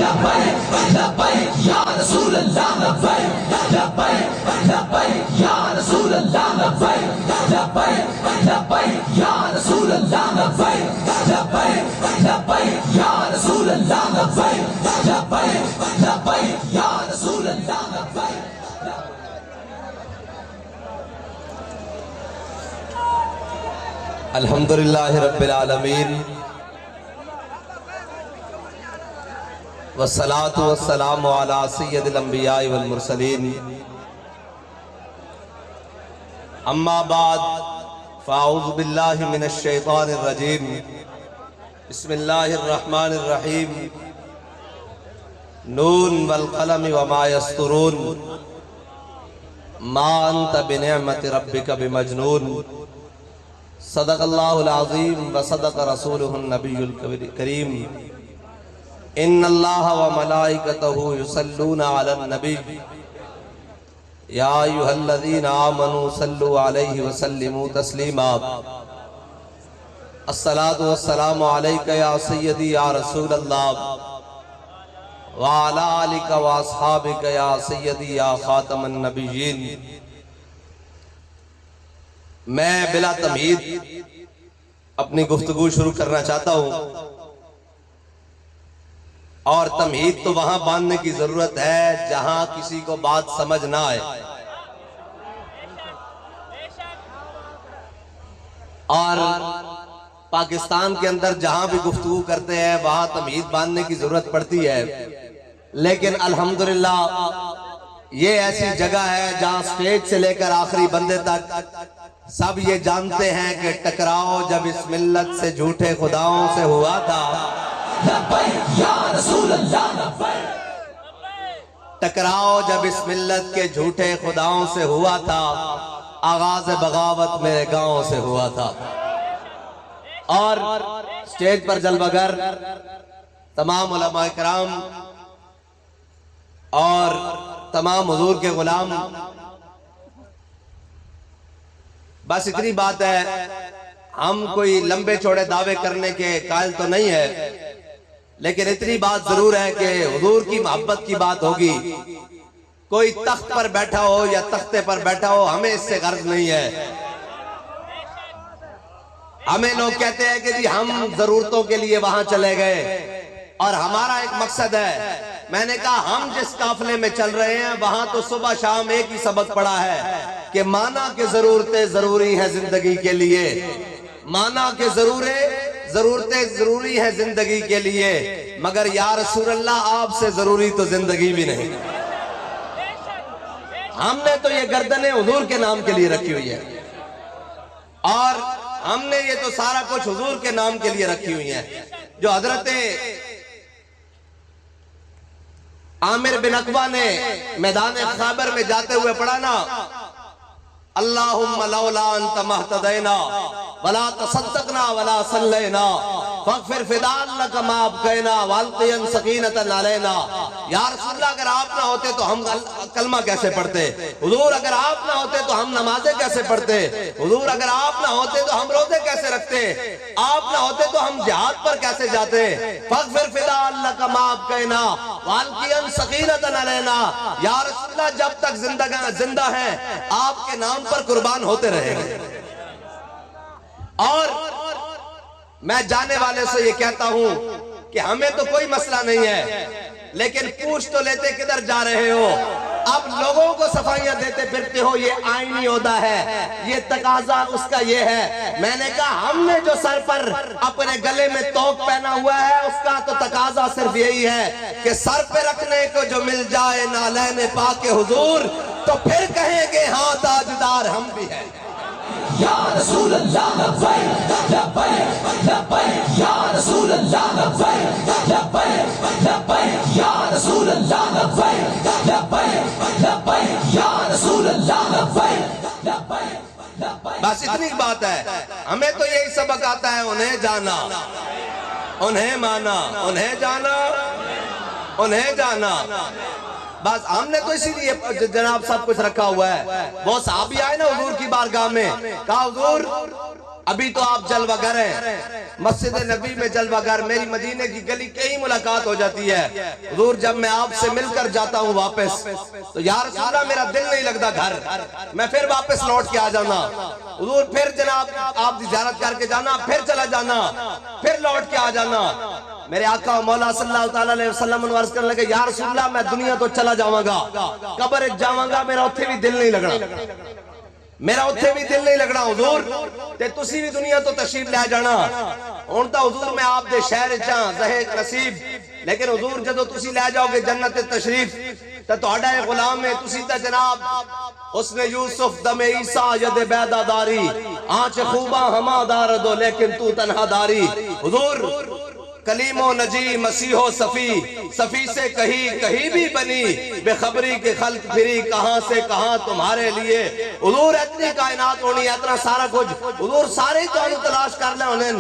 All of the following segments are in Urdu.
لبیک لبیک یا رسول اللہ لبیک لبیک لبیک یا رسول اللہ لبیک لبیک لبیک یا رسول اللہ لبیک لبیک لبیک یا رسول اللہ لبیک لبیک لبیک یا رسول اللہ لبیک. الحمدللہ رب العالمین والصلاة والسلام علی سید الانبیاء والمرسلین اما بعد فاعوذ باللہ من الشیطان الرجیم بسم اللہ الرحمن الرحیم نون والقلم وما یسطرون ما انت بنعمت ربک بمجنون صدق اللہ العظیم وصدق رسولہ النبی الکریم ان اللہ وملائکتہ یصلون علی النبی یا ایہا الذین آمنوا صلوا علیہ وسلموا تسلیما الصلاة والسلام علیکہ یا سیدی یا رسول اللہ وعلی آلک واصحابک یا سیدی یا خاتم النبیین. میں بلا تمہید اپنی گفتگو شروع کرنا چاہتا ہوں اور تمہید تو وہاں باندھنے کی ضرورت ہے جہاں کسی کو بات سمجھ نہ آئے، اور پاکستان کے اندر جہاں بھی گفتگو کرتے ہیں وہاں تمہید باندھنے کی ضرورت پڑتی ہے. لیکن الحمدللہ یہ ایسی جگہ ہے جہاں سٹیج سے لے کر آخری بندے تک سب یہ جانتے ہیں کہ ٹکراؤ جب اس ملت سے جھوٹے خداؤں سے ہوا تھا. لبیک یا رسول اللہ لبیک. ٹکراؤ جب اس ملت کے جھوٹے خداؤں سے ہوا تھا، آغاز بغاوت میرے گاؤں سے ہوا تھا. اور سٹیج پر جلوہ گر تمام علماء کرام اور تمام حضور کے غلام، بس اتنی بات ہے، ہم کوئی لمبے چوڑے دعوے کرنے کے قائل تو نہیں ہے، لیکن اتنی بات ضرور ہے کہ حضور کی محبت کی بات ہوگی. کوئی تخت پر بیٹھا ہو یا تختے پر بیٹھا ہو، ہمیں اس سے غرض نہیں ہے. ہمیں لوگ کہتے ہیں کہ جی ہم ضرورتوں کے لیے وہاں چلے گئے اور ہمارا ایک مقصد ہے. میں نے کہا ہم جس قافلے میں چل رہے ہیں وہاں تو صبح شام ایک ہی سبق پڑھا ہے کہ مانا کہ ضرورتیں ضروری ہیں زندگی کے لیے، مانا کہ ضرورتیں ضروری ہیں زندگی کے لیے، مگر یا رسول اللہ آپ سے ضروری تو زندگی بھی نہیں. ہم نے تو یہ گردنیں حضور کے نام کے لیے رکھی ہوئی ہے، اور ہم نے یہ تو سارا کچھ حضور کے نام کے لیے رکھی ہوئی ہے. جو حضرت عامر بن عقبہ نے میدان خیبر میں جاتے ہوئے پڑھا نا، اللہم لولا انت مہتدینا ولا تصدقنا ولا صلینا فاغفر فدان لک ما ابقینا والقین سکینتا علینا. یا رسول اللہ اگر آپ نہ ہوتے تو ہم کلمہ کیسے پڑھتے؟ حضور اگر آپ نہ ہوتے تو ہم نمازیں کیسے پڑھتے؟ حضور اگر آپ نہ ہوتے تو ہم روزے کیسے رکھتے؟ آپ نہ ہوتے تو ہم جہاد پر کیسے جاتے؟ فاغفر فدان لک ما ابقینا والقین سکینتا علینا. یا رسول اللہ جب تک زندہ ہیں آپ کے نام پر قربان ہوتے رہیں گے. اور میں جانے والے سے یہ کہتا ہوں کہ ہمیں تو کوئی مسئلہ نہیں ہے، لیکن پوچھ تو لیتے کدھر جا رہے ہو. اب لوگوں کو صفائیاں دیتے پھرتے ہو، یہ آئینی عہدہ ہے، یہ تقاضا اس کا یہ ہے. میں نے کہا ہم نے جو سر پر اپنے گلے میں توق پہنا ہوا ہے اس کا تو تقاضا صرف یہی ہے کہ سر پہ رکھنے کو جو مل جائے نالین پاک حضور تو پھر کہیں گے ہاں تاجدار ہم بھی ہیں. یا رسول اللہ لبیک لبیک لبیک یا رسول اللہ لبیک لبیک لبیک یا رسول اللہ لبیک لبیک لبیک یا رسول اللہ لبیک لبیک لبیک. بس اتنی بات ہے. ہمیں تو یہی سبق آتا ہے، انہیں جانا، انہیں مانا، انہیں جانا، انہیں جانا. بس ہم نے تو اسی لیے جناب سب کچھ رکھا ہوا ہے. وہ صحابی آئے نا حضور کی بارگاہ میں، کہا حضور ابھی تو آپ جلوہ گر ہیں، مسجد نبی میں جلوہ گر، میری مدینے کی گلی کئی ملاقات ہو جاتی ہے حضور، جب میں آپ سے مل کر جاتا ہوں واپس تو یا رسول اللہ میرا دل نہیں لگتا گھر، میں پھر واپس لوٹ کے آ جانا حضور، پھر جناب آپ کی زیارت کر کے جانا، پھر چلا جانا، پھر لوٹ کے آ جانا۔ میرے آقا و مولا صلی اللہ علیہ وسلم عرض کرنے لگے یا رسول اللہ میں دنیا تو چلا جاواں گا، قبر جاواں گا، میرا اتھے بھی دل نہیں لگنا، میرا اتھے بھی دل نہیں لگنا حضور، تے تسی بھی دنیا تو تشریف لے جانا۔ ہن تا حضور میں آپ دے شہر چاں زہق نصیب، لیکن حضور جدو تسی لے جاؤ گے جنت تشریف تے تہاڈا اے غلام ہے، تسی تے جناب حسن یوسف دم عیسیٰ ید بیدہ داری، آنچ خوباں ہما دار دو لیکن تو تنہا داری۔ حضور کلیم و نجی مسیح و صفی سے کہیں بھی بنی، بے خبری کے خلق پھری کہاں سے کہاں تمہارے لیے۔ حضور اتنی کائنات ہونی، اتنا سارا کچھ حضور سارے تو انو تلاش کر لیں انہیں،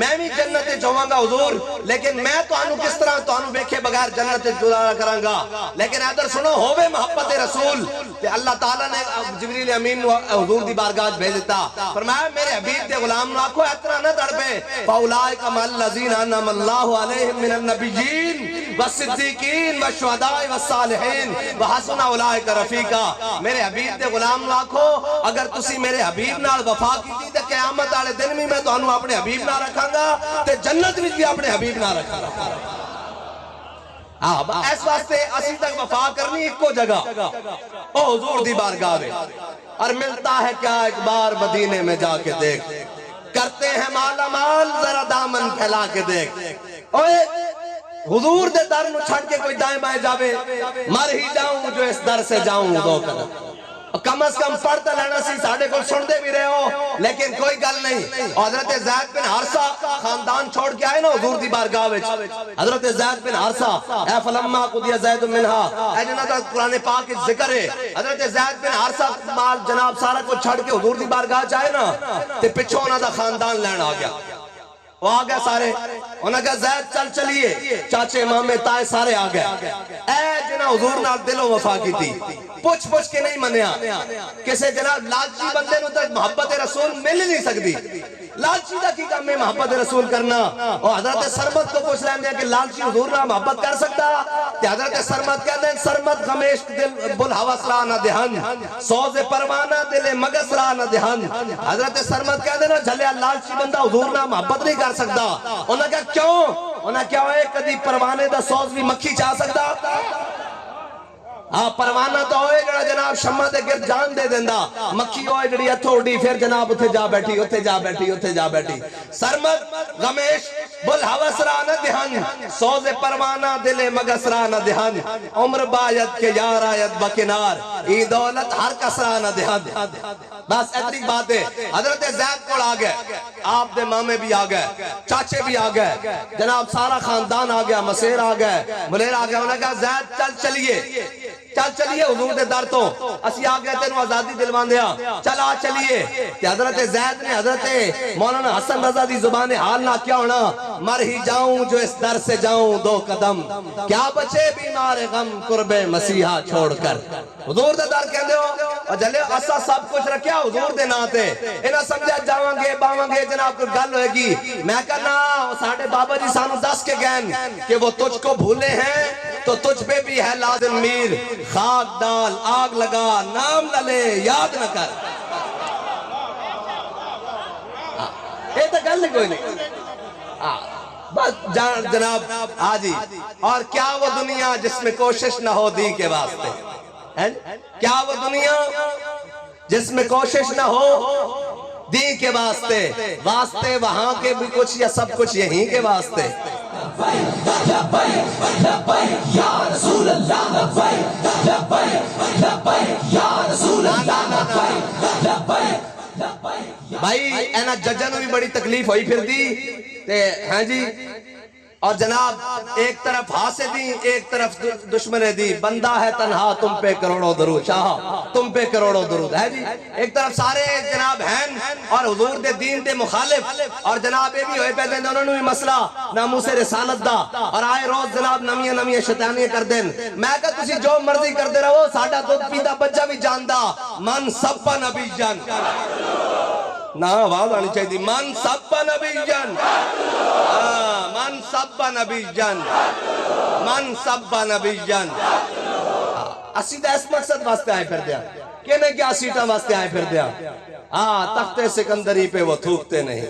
میں بھی جنت جاواں گا حضور، لیکن میں تو انو کس طرح تو انو بیکھے بغیر جنت جدا کروں گا۔ لیکن ادھر سنو، ہووے محبت رسول کہ اللہ تعالیٰ نے جبریل امین حضور دی بارگاہ بھیج دیتا، فرمایا میرے حبیب دے غلام نو آکھو اتنا نہ تڑپے، فاولائک مع الذین انعم اللہ علیہم من النبیین والصدیقین والشہداء والصالحین وحسن اولئک رفیقا۔ میرے حبیب دے غلام نو آکھو اگر تسی میرے حبیب نال وفا کیتی تے قیامت والے دن بھی میں تانوں اپنے حبیب نال رکھاں گا تے جنت وچ بھی اپنے حبیب نال رکھاں گا۔ اس واسطے اسی تک وفا کرنی ایک کو جگہ او حضور دی بارگاہ میں، اور ملتا ہے کیا ایک بار مدینے میں جا کے دیکھ، کرتے ہیں مالا مال ذرا دامن پھیلا کے دیکھ۔ اوے حضور دے در نو چھڑ کے کوئی دائیں بائیں جاوے، مر ہی جاؤں جو اس در سے جاؤں دو قدم، کم از کم پڑھتا لینا سی، ساڑھے کو سن دے بھی رہے ہو لیکن کوئی گل نہیں۔ حضرت زید بن حارثہ خاندان چھوڑ کے آئے نا حضور دی بارگاہ وچ، حضرت زید بن حارثہ اے فلما قضی زید منہا، اے جنہ قرآن پاک کی ذکر ہے، حضرت زید بن حارثہ مال جناب سارا کو چھڑ کے حضور دی بارگاہ چاہے نا تے پچھو انہاں دا خاندان لین آ گیا، وہ آ گئے سارے، انہاں کہا زید چل چلیے، چاچے مامے تائے سارے آ گئے، اے جنہ حضور نال دل و وفا کی تھی، پوچھ کے نہیں منیا، کسے جناب لالچی بندے نو تک محبت رسول مل نہیں سکتی، لالچی دا کی کام میں محبت رسول کرنا۔ اور حضرت سرمت کو پوچھ لیں کہ لالچی حضور نہ محبت کر سکتا، کہ حضرت سرمت کہتے ہیں سرمت غمیشک دل بل حوث را نہ دہن، سوز پروانہ دل مگس را نہ دہن۔ حضرت سرمت کہتے ہیں جھلیا لالچی بندہ حضور نہ محبت نہیں کر سکتا، انہوں نے کہا کیوں؟ انہوں نے کہا ہے کدی پروانے دا سوز بھی مکھی چاہ سکتا؟ پروانہ تو ہوئے جڑا جناب شمع دے گرد جان دے دیندہ، مکھی ہوئے جڑی اتھو اڑی پھر جناب اتھے جا بیٹھی اتھے جا بیٹھی اتھے جا بیٹھی۔ سرمت غمیش بل حوث را نہ دہن، سوز پروانہ دل مگس را نہ دہن، عمر باید کے یار آیت بکنار، ای دولت ہر کس را نہ دہن۔ بس اتنی بات ہے۔ حضرت زید کو آ گئے، آپ دے مامے بھی آ گئے، چاچے بھی آ گئے، جناب سارا خاندان آ گیا، مسیر آ گئے، ملیر آ گئے، انہوں نے کہا زید چل چلیے حضور دے در تو اسی آ گئے تینو آزادی دلوان دیا، چلا چلیے۔ کہ حضرت زید نے حضرت مولانا حسن رضا دی زبان حال نہ کیا ہونا، مر ہی جاؤں جو اس در سے جاؤں دو قدم، کیا بچے بیمار غم قرب مسیحہ چھوڑ کر۔ حضور دے در کہندے ہو اور جلے اسا سب کچھ رکھیا حضور دے ناتے، انہاں سمجھا جاواں گے باواں گے جناب کوئی گل ہوئے گی، میں کہنا ساڑھے بابا جی سانو دس کے گئن کہ وہ تجھ کو بھولے ہیں تو تجھ پہ بھی ہے لازم میر، خاک ڈال آگ لگا نام نہ لے یاد نہ کر۔ یہ تو گل کوئی نہیں، بس جناب آجی۔ اور کیا وہ دنیا جس میں کوشش نہ ہو دی کے واسطے، کیا وہ دنیا جس میں کوشش نہ ہو دی کے واسطے، واسطے وہاں کے بھی کچھ یا سب کچھ یہیں کے واسطے۔ لبیک لبیک یا رسول اللہ، لبیک لبیک لبیک یا رسول اللہ، لبیک لبیک لبیک۔ بھائی اینا ججن بھی بڑی تکلیف ہوئی پھر دی تے ہاں جی، اور جناب ایک طرف ہاسے دی ایک طرف دشمنے دی، بندہ ہے تنہا تم پہ کروڑوں درود، شاہ تم پہ کروڑوں درود ہے جی۔ ایک طرف سارے جناب ہیں اور حضور دے دین دے مخالف، اور جناب یہ بھی ہوئے پہ دیں انہوں نے بھی مسئلہ ناموس رسالت دا، اور آئے روز جناب نمیاں نمیاں شیطانیاں کر دیں۔ میں کہا تسی جو مرضی کر دے رہو، ساڑھا دودھ پیتا بچہ بھی جاندہ، من سب نبی جان۔ نہ آواز آنی چاہیے من سب نبی جن، من سب نبی جن، من سب نبی جن. اسی تو اس مقصد واسطے آئے پھر دیا کہ نہیں کیا سیٹاں واسطے آئے پھر دیا. ہاں تخت سکندری پہ وہ تھوکتے نہیں.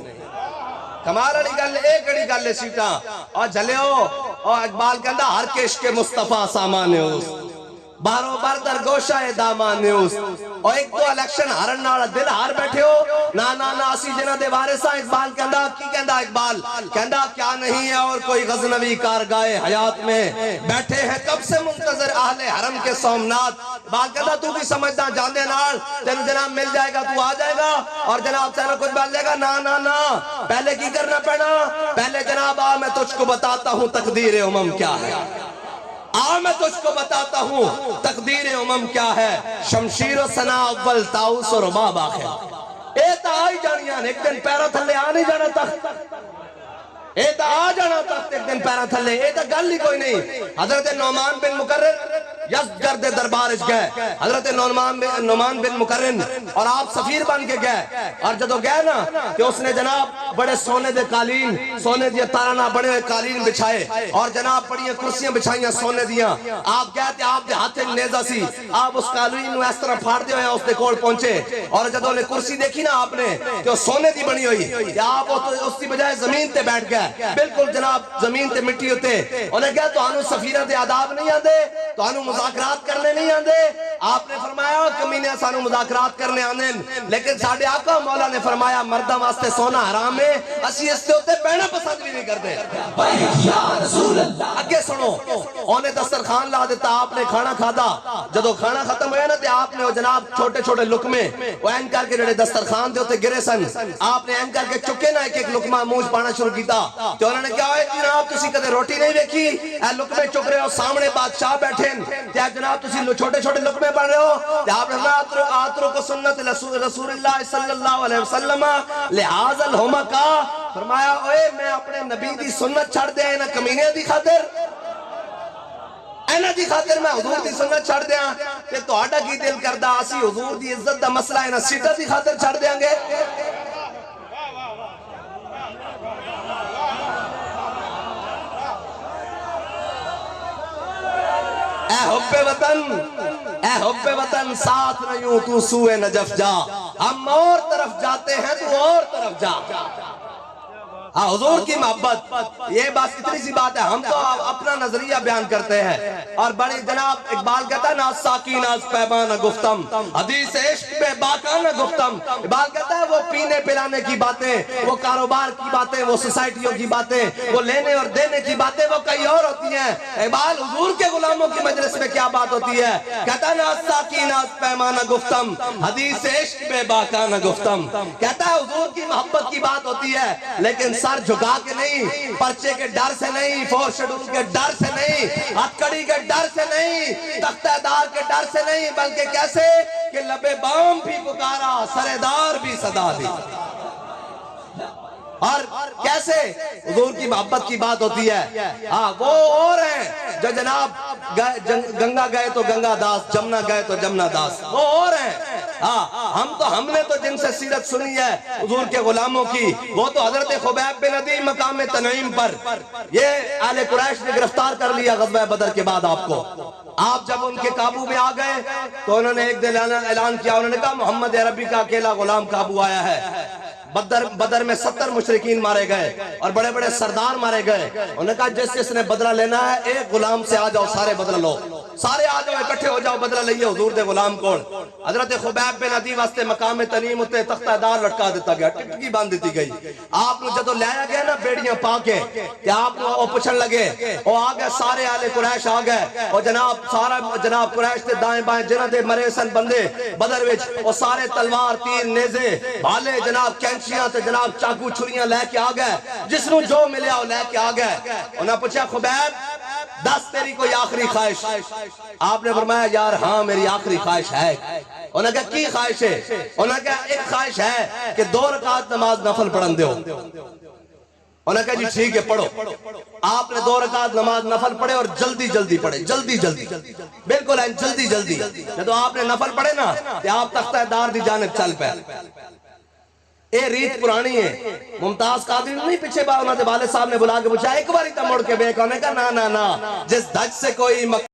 کمال علی گل ایک گڑی گل سیٹاں اور جھلے ہو. اور اقبال کہندا ہر کش کے مصطفیٰ سامان اس بارو بار در گوشہ دامان نیوز. اور ایک دو الیکشن ہرن ناڑا دل ہار بیٹھے ہو نا اسی جنہ دے وارثہ. اقبال کہندا کی کہندا اقبال کہندا کیا نہیں ہے اور کوئی غزنوی کارگاہ حیات میں بیٹھے ہیں کب سے منتظر اہل حرم کے سومنات. اقبال کہندا تو بھی سمجھدا جاندے نال تینوں جناب مل جائے گا تو آ جائے گا اور جناب تینوں کچھ بات لے گا. نا پہلے کی کرنا پڑنا پہلے جناب میں تجھ کو بتاتا ہوں تقدیر امم کیا ہے. میں تجھ کو بتاتا ہوں تقدیر امم کیا ہے. شمشیر و سنا اول تاؤس و رباب آخر. اے تا آئی جانیاں ایک دن پیرا تھلے آ نہیں جانا تخت. اے تا آ جانا تخت ایک دن پیرا تھلے. اے تا گل ہی کوئی نہیں. حضرت نعمان بن مقرر یزگرد دربارش گئے. حضرت نعمان بن مقرن اور آپ سفیر بن کے گئے. اور جدو گئے نا کہ اس نے جناب بڑے سونے دے قالین سونے دیا تارانہ بڑے ہوئے قالین بچھائے اور جناب بڑی کرسیاں بچھائیاں سونے دیا. آپ گئے تھے آپ دے ہاتھے نیزہ سی. آپ اس قالین نو اس طرح پھاڑ دے ہوئے اس دے کوڑ پہنچے اور جدو نے کرسی دیکھی نا آپ نے کہ وہ سونے دی بنی ہوئی کہ آپ اس کی بجائے زمین تے بیٹھ گئے. بالکل جناب زمین تے مٹی ہوتے. انہیں کہا تو آنو سفیرہ دے آداب نہیں آندے تو آنو مذاکرات کرنے نہیں آندے. آپ نے فرمایا کمینے سانو مذاکرات کرنے آنے لیکن ساڑھے آقا مولا نے فرمایا مردہ واسطے سونا حرام ہے اسی اس سے ہوتے پہنا پسند بھی نہیں کرتے. اگے سنو انہیں دسترخوان لا دیتا. آپ نے کھانا کھادا. جدو کھانا ختم ہویا نا تے آپ نے جناب چھوٹے چھوٹے لکمے وہ این کر کے جڑے دسترخوان دے ہوتے گرے سن آپ نے این کر کے چکے نا ایک ایک لکمہ موج پانا شروع کیتا. تو انہوں نے کہا ہے جناب تسی کدے روٹی نہیں دیکھی اے لکمے چک رہے ہو سامنے بادشاہ بیٹھے کیا جناب تسی چھوٹے چھوٹے لکمے پڑھ رہے ہو. آپ نے فرمایا آترو کو سنت رسول اللہ صلی اللہ علیہ وسلم لحاظ الہمہ کا. فرمایا اوے میں اپنے نبی دی سنت چھڑ دے نا کمینے دی خاطر اینا دی خاطر میں حضور دی سنت چھڑ دیاں کہ تو آڈا کی دل کردہ اسی حضور دی عزت دا مسئلہ اینا سیٹا دی خاطر چھڑ دیاں گے. اے حب وطن ساتھ نہ یوں تو سوئے نجف جا. ہم اور طرف جاتے ہیں تو اور طرف جا. ہاں حضور کی محبت یہ بات اتنی سی بات ہے. ہم تو اپنا نظریہ بیان کرتے ہیں اور بڑی جناب اقبال کہتا ہے نا ساکین از پیمانہ گفتم حدیث عشق پہ باکانہ گفتم. اقبال کہتا ہے وہ پینے پلانے کی باتیں وہ کاروبار کی باتیں وہ سوسائٹیوں کی باتیں وہ لینے اور دینے کی باتیں وہ کئی اور ہوتی ہیں. اقبال حضور کے غلاموں کی مجلس میں کیا بات ہوتی ہے. کہتا ہے نا ساکین از پیمانہ گفتم حدیث عشق پہ باکانہ گفتم. کہتا ہے حضور کی محبت کی بات ہوتی ہے لیکن سر جھکا کے نہیں پرچے کے ڈر سے نہیں فور شیڈول کے ڈر سے نہیں ہتھکڑی کے ڈر سے نہیں تختہ دار کے ڈر سے نہیں بلکہ کیسے کہ لبے بام بھی پکارا سرے دار بھی صدا دی. اور کیسے حضور کی محبت کی بات ہوتی ہے. ہاں وہ اور ہیں جو جناب گنگا گئے تو گنگا داس جمنا گئے تو جمنا داس وہ اور ہیں. ہاں ہم نے تو جن سے سیرت سنی ہے حضور کے غلاموں کی وہ تو حضرت خبیب بن عدی مقام تنعیم پر یہ اہل قریش نے گرفتار کر لیا غزوہ بدر کے بعد. آپ کو آپ جب ان کے قابو میں آ گئے تو انہوں نے ایک دن اعلان کیا. انہوں نے کہا محمد عربی کا اکیلا غلام قابو آیا ہے. بدر میں 70 مشرکین مارے گئے اور بڑے بڑے سردار مارے گئے. انہوں نے کہا جس نے بدلہ لینا ہے ایک غلام سے آ جاؤ سارے بدلہ لو سارے آ جاؤ اکٹھے ہو جاؤ بدلہ لئیے حضور دے غلام کو. حضرت خبیب بن عدی واسطے مقام تنعیم اتے تختہ دار لٹکا دیتا گیا ٹکٹکی باندھ دیتی گئی. آپ نے جدو لایا گیا نا بیڑیاں پا کے کہ آپ نے وہ پچھن لگے وہ آ گئے سارے اہل قریش آ گئے اور سارا جناب قریش تے دائیں بائیں جنہ دے مرے سن بندے بدر وچ وہ سارے تلوار تیر نیزے بھالے جناب کینچیاں تے جناب چاقو چھریاں لے کے آ گئے. جس نو جو ملیا وہ لے کے آ گئے. انہوں نے پوچھا خبیب دس تیری کوئی آخری خواہش. آپ نے فرمایا یار ہاں میری آخری خواہش ہے. انہوں نے کہا کی خواہش ہے. انہوں نے کہا ایک خواہش ہے کہ 2 رکعت نماز نفل پڑھن دیو. انہوں نے کہا جی ٹھیک ہے پڑھو. آپ نے 2 رکعت نماز نفل پڑھے اور جلدی پڑھے جلدی بالکل جلدی. جب آپ نے نفل پڑھے نا کہ آپ تختہ دار دی جانب چل پہ اے ریت پرانی ہے ممتاز قادری نہیں پیچھے با انہوں نے والد صاحب نے بلا کے پوچھا ایک باری تا مڑ کے بے کہنے کا نا نا نا جس دج سے کوئی